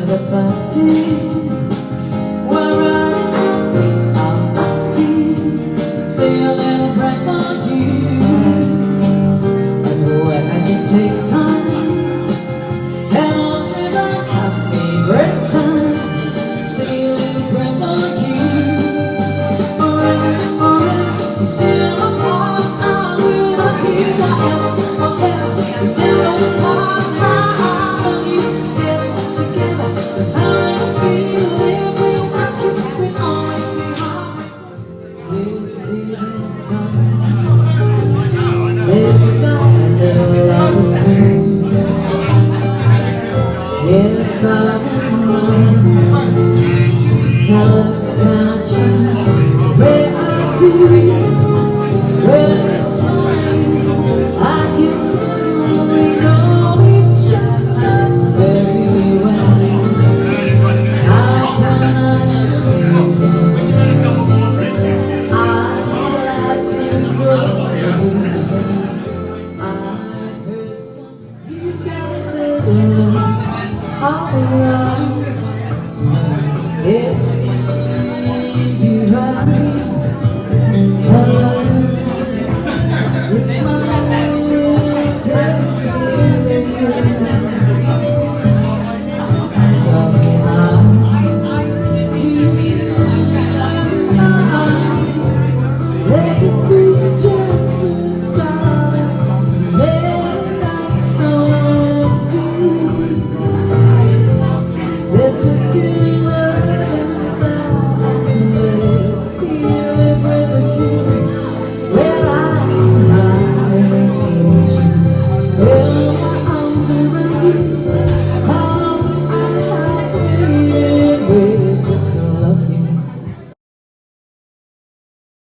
the first day where I'm musty, say a little prayer for you. And when I just take time, head on to the coffee break time, say a little prayer for you. Forever, forever, you still the part I will love you forever, forever, you never depart. Yes, I'm where I do, where I smile, I can tell we know each other very well. How can I show you? I'd like to grow. I heard some you got a little all around.